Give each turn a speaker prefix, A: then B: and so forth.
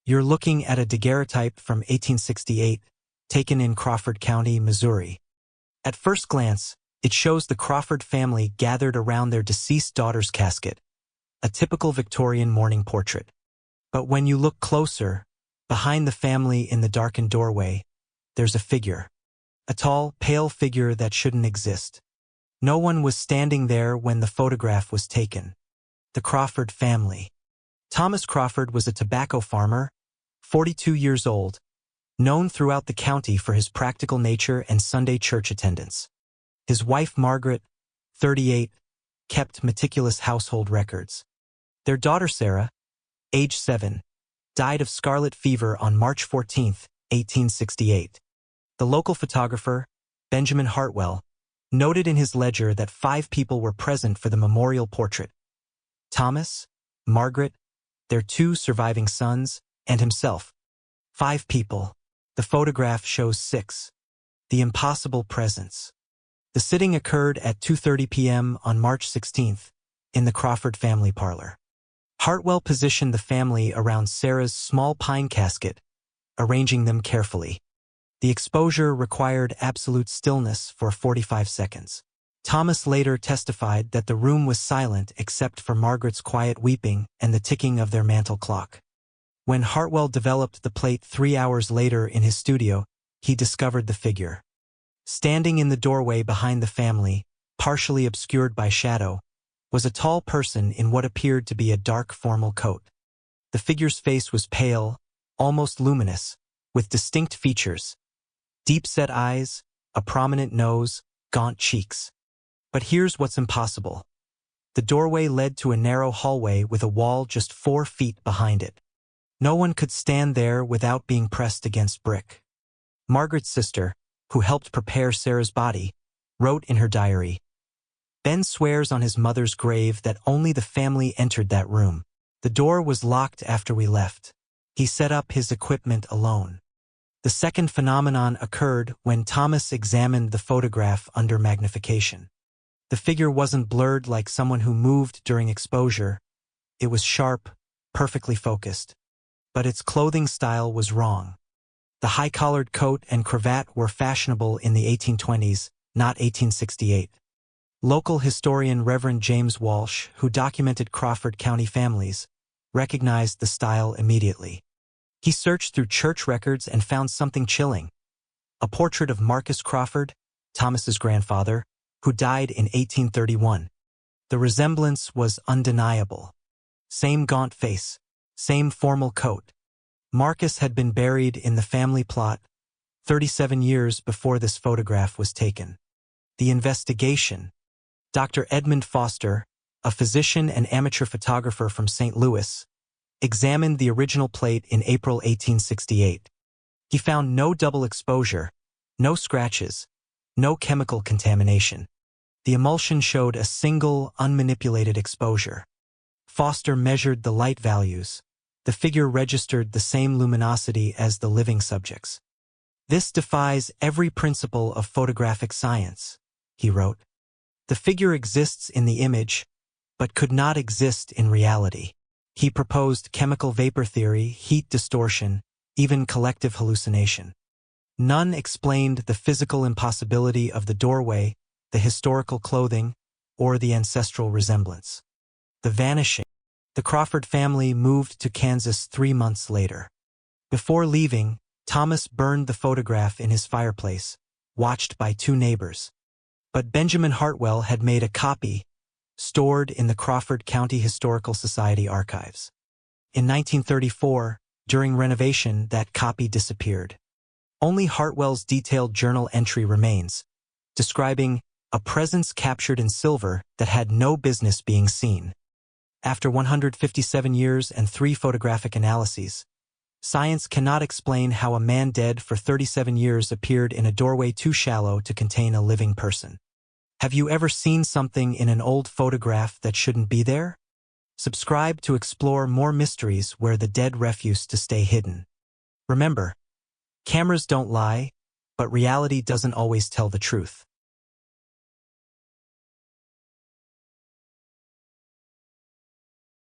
A: You're looking at a daguerreotype from 1868, taken in Crawford County, Missouri. At first glance, it shows the Crawford family gathered around their deceased daughter's casket, a typical Victorian mourning portrait. But when you look closer, behind the family in the darkened doorway, there's a figure. A tall, pale figure that shouldn't exist. No one was standing there when the photograph was taken. The Crawford family. Thomas Crawford was a tobacco farmer, 42 years old, known throughout the county for his practical nature and Sunday church attendance. His wife Margaret, 38, kept meticulous household records. Their daughter Sarah, age 7, died of scarlet fever on March 14, 1868. The local photographer, Benjamin Hartwell, noted in his ledger that 5 people were present for the memorial portrait: Thomas, Margaret, their 2 surviving sons, and himself. 5 people. The photograph shows 6. The impossible presence. The sitting occurred at 2:30 p.m. on March 16 in the Crawford family parlor. Hartwell positioned the family around Sarah's small pine casket, arranging them carefully. The exposure required absolute stillness for 45 seconds. Thomas later testified that the room was silent except for Margaret's quiet weeping and the ticking of their mantel clock. When Hartwell developed the plate 3 hours later in his studio, he discovered the figure. Standing in the doorway behind the family, partially obscured by shadow, was a tall person in what appeared to be a dark formal coat. The figure's face was pale, almost luminous, with distinct features: deep-set eyes, a prominent nose, gaunt cheeks. But here's what's impossible. The doorway led to a narrow hallway with a wall just 4 feet behind it. No one could stand there without being pressed against brick. Margaret's sister, who helped prepare Sarah's body, wrote in her diary, "Ben swears on his mother's grave that only the family entered that room. The door was locked after we left. He set up his equipment alone." The second phenomenon occurred when Thomas examined the photograph under magnification. The figure wasn't blurred like someone who moved during exposure. It was sharp, perfectly focused. But its clothing style was wrong. The high-collared coat and cravat were fashionable in the 1820s, not 1868. Local historian Reverend James Walsh, who documented Crawford County families, recognized the style immediately. He searched through church records and found something chilling: a portrait of Marcus Crawford, Thomas's grandfather, who died in 1831. The resemblance was undeniable. Same gaunt face, same formal coat. Marcus had been buried in the family plot 37 years before this photograph was taken. The investigation. Dr. Edmund Foster, a physician and amateur photographer from St. Louis, examined the original plate in April 1868. He found no double exposure, no scratches, no chemical contamination. The emulsion showed a single, unmanipulated exposure. Foster measured the light values. The figure registered the same luminosity as the living subjects. "This defies every principle of photographic science," he wrote. "The figure exists in the image, but could not exist in reality." He proposed chemical vapor theory, heat distortion, even collective hallucination. None explained the physical impossibility of the doorway, the historical clothing, or the ancestral resemblance. The vanishing. The Crawford family moved to Kansas 3 months later. Before leaving, Thomas burned the photograph in his fireplace, watched by 2 neighbors. But Benjamin Hartwell had made a copy, stored in the Crawford County Historical Society archives. In 1934, during renovation, that copy disappeared. Only Hartwell's detailed journal entry remains, describing a presence captured in silver that had no business being seen. After 157 years and 3 photographic analyses, science cannot explain how a man dead for 37 years appeared in a doorway too shallow to contain a living person. Have you ever seen something in an old photograph that shouldn't be there? Subscribe to explore more mysteries where the dead refuse to stay hidden. Remember, cameras don't lie, but reality doesn't always tell the truth.